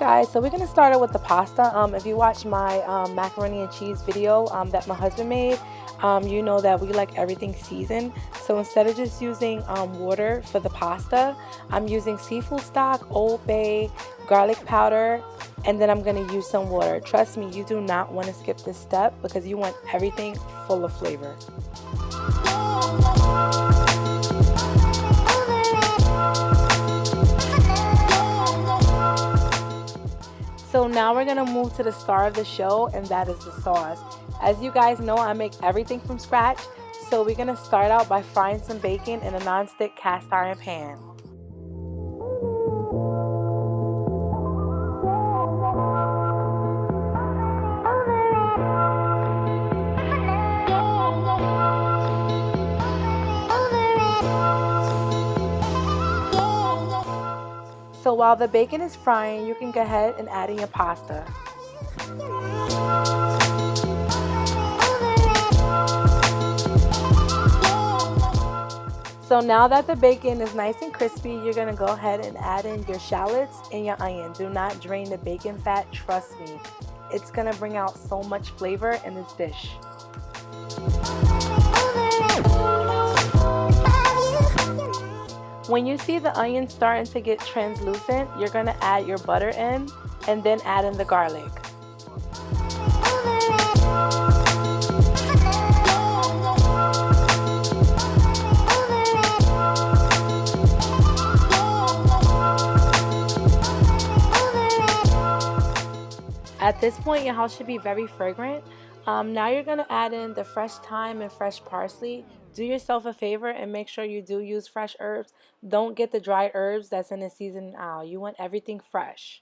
guys, so we're gonna start out with the pasta. If you watch my macaroni and cheese video that my husband made, you know that we like everything seasoned. So instead of just using water for the pasta, I'm using seafood stock, Old Bay, garlic powder, and then I'm gonna use some water. Trust me, you do not want to skip this step because you want everything full of flavor. So now we're gonna move to the star of the show, and that is the sauce. As you guys know, I make everything from scratch. So we're gonna start out by frying some bacon in a non-stick cast iron pan. So while the bacon is frying, you can go ahead and add in your pasta. So now that the bacon is nice and crispy, you're gonna go ahead and add in your shallots and your onion. Do not drain the bacon fat, trust me. It's gonna bring out so much flavor in this dish. When you see the onion starting to get translucent, you're going to add your butter in and then add in the garlic. At this point, your house should be very fragrant. Now you're going to add in the fresh thyme and fresh parsley. Do yourself a favor and make sure you do use fresh herbs. Don't get the dry herbs that's in the seasoning aisle. You want everything fresh.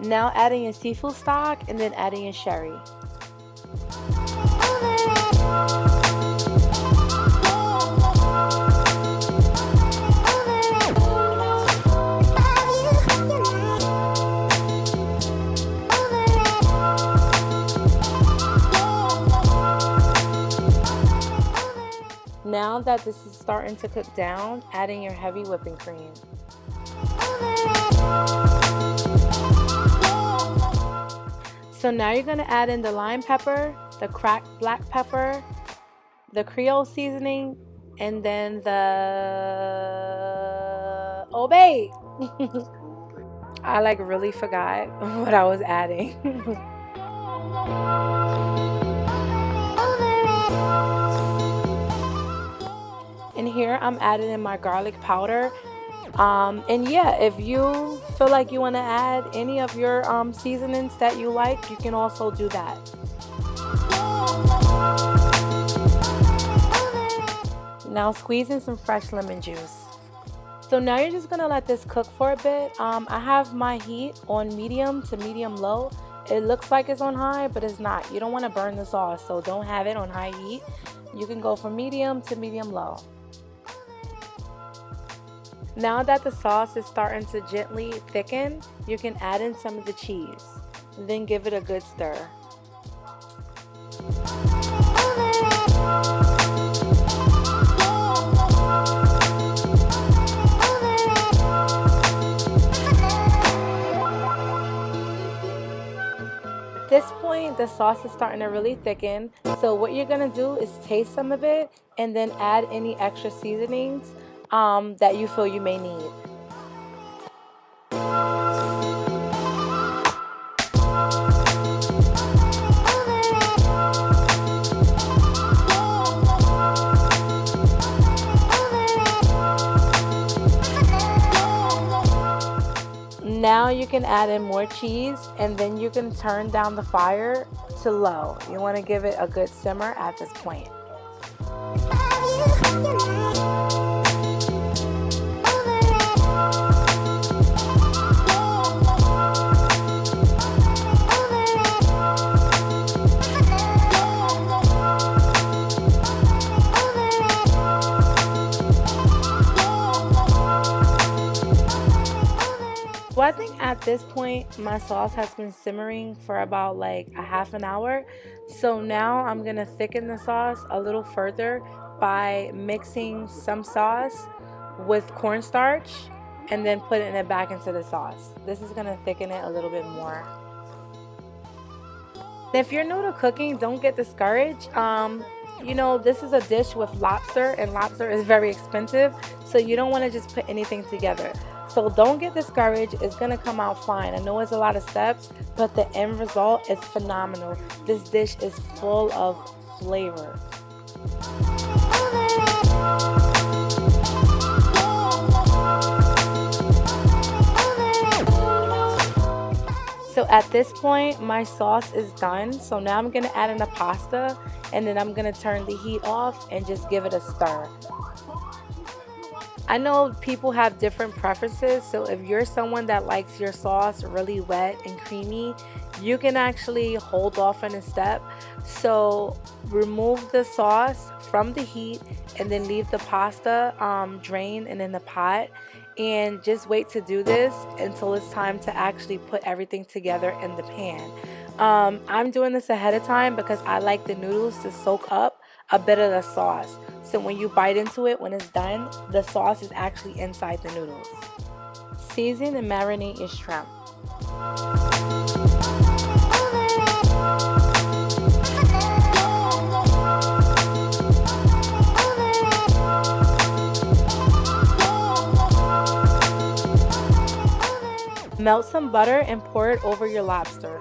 Now adding your seafood stock and then adding your sherry. Now that this is starting to cook down, adding your heavy whipping cream. So now you're going to add in the lime pepper, the cracked black pepper, the Creole seasoning, and then the Old Bay. I like really forgot what I was adding. And here I'm adding in my garlic powder. And yeah, if you feel like you want to add any of your seasonings that you like, you can also do that. Now squeeze in some fresh lemon juice. So now you're just gonna let this cook for a bit. I have my heat on medium to medium low. It looks like it's on high, but it's not. You don't want to burn the sauce, so don't have it on high heat. You can go from medium to medium low. Now that the sauce is starting to gently thicken, you can add in some of the cheese. Then give it a good stir. At this point, the sauce is starting to really thicken. So what you're gonna do is taste some of it and then add any extra seasonings that you feel you may need. Now you can add in more cheese, and then you can turn down the fire to low. You want to give it a good simmer at this point. this point, my sauce has been simmering for about like a half an hour. So now I'm gonna thicken the sauce a little further by mixing some sauce with cornstarch and then putting it back into the sauce. This is gonna thicken it a little bit more. If you're new to cooking, don't get discouraged. You know, this is a dish with lobster, and lobster is very expensive, so you don't want to just put anything together. So don't get discouraged. It's gonna come out fine. I know it's a lot of steps, but the end result is phenomenal. This dish is full of flavor. So at this point, my sauce is done. So now I'm gonna add in the pasta, and then I'm gonna turn the heat off and just give it a stir. I know people have different preferences, so if you're someone that likes your sauce really wet and creamy, you can actually hold off on a step. So remove the sauce from the heat and then leave the pasta drain and in the pot, and just wait to do this until it's time to actually put everything together in the pan. I'm doing this ahead of time because I like the noodles to soak up a bit of the sauce. So when you bite into it, when it's done, the sauce is actually inside the noodles. Season and marinate your shrimp. Melt some butter and pour it over your lobster.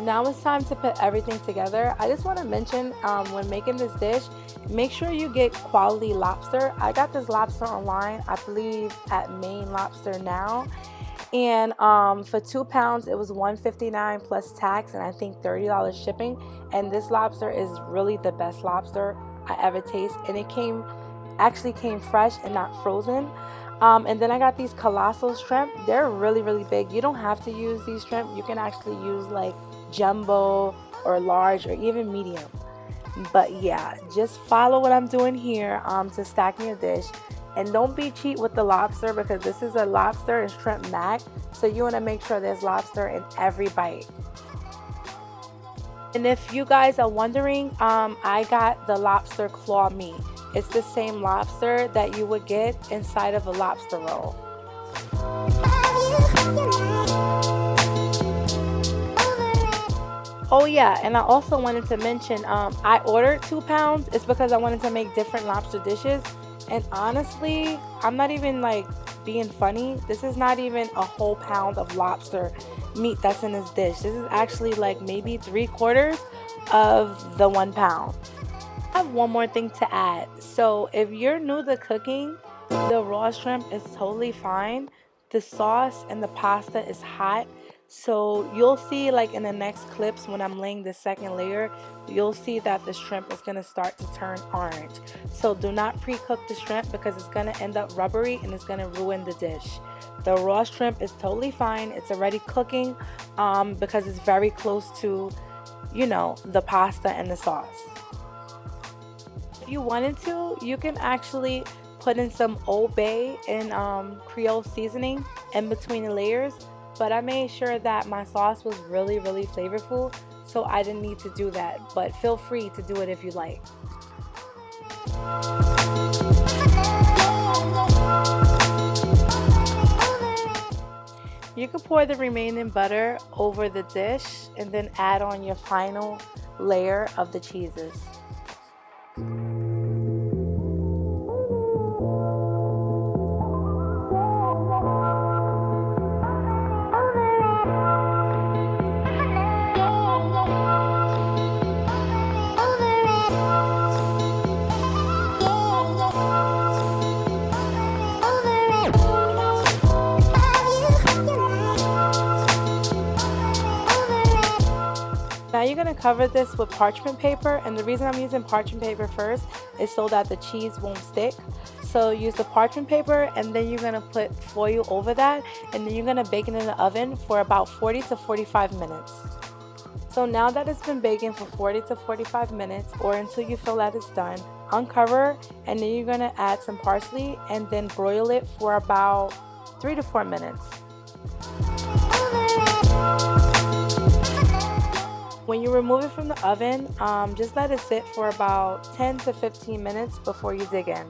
Now it's time to put everything together. I just want to mention when making this dish, make sure you get quality lobster. I got this lobster online, I believe at Maine Lobster now. And for 2 pounds, it was $1.59 plus tax and I think $30 shipping. And this lobster is really the best lobster I ever taste. And it actually came fresh and not frozen. And then I got these colossal shrimp. They're really, really big. You don't have to use these shrimp. You can actually use like jumbo or large or even medium. But yeah, just follow what I'm doing here to stacking your dish. And don't be cheap with the lobster because this is a lobster and shrimp mac. So you want to make sure there's lobster in every bite. And if you guys are wondering, I got the lobster claw meat. It's the same lobster that you would get inside of a lobster roll. Oh yeah, and I also wanted to mention, I ordered 2 pounds. It's because I wanted to make different lobster dishes. And honestly, I'm not even like being funny. This is not even a whole pound of lobster meat that's in this dish. This is actually like maybe 3/4 of the 1 pound. I have one more thing to add. So if you're new to cooking, the raw shrimp is totally fine. The sauce and the pasta is hot. So you'll see like in the next clips when I'm laying the second layer, you'll see that the shrimp is going to start to turn orange. So do not pre-cook the shrimp because it's going to end up rubbery and it's going to ruin the dish. The raw shrimp is totally fine. It's already cooking because it's very close to, you know, the pasta and the sauce. If you wanted to, you can actually put in some Old Bay and Creole seasoning in between the layers. But I made sure that my sauce was really, really flavorful, so I didn't need to do that. But feel free to do it if you like. You can pour the remaining butter over the dish and then add on your final layer of the cheeses. Now you're going to cover this with parchment paper, and the reason I'm using parchment paper first is so that the cheese won't stick. So use the parchment paper and then you're going to put foil over that, and then you're going to bake it in the oven for about 40 to 45 minutes. So now that it's been baking for 40 to 45 minutes or until you feel that it's done, uncover and then you're going to add some parsley and then broil it for about 3 to 4 minutes. When you remove it from the oven, just let it sit for about 10 to 15 minutes before you dig in.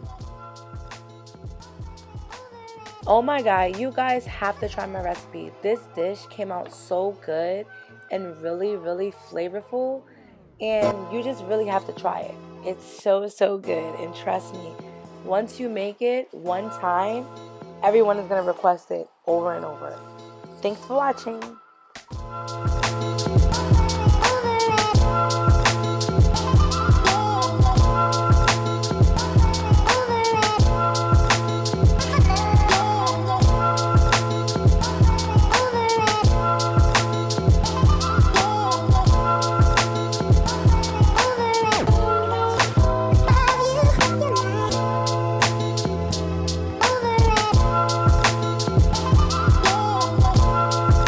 Oh my god, you guys have to try my recipe. This dish came out so good and really flavorful, and you just really have to try it. It's so good, and trust me, once you make it one time, everyone is going to request it over and over. Thanks for watching.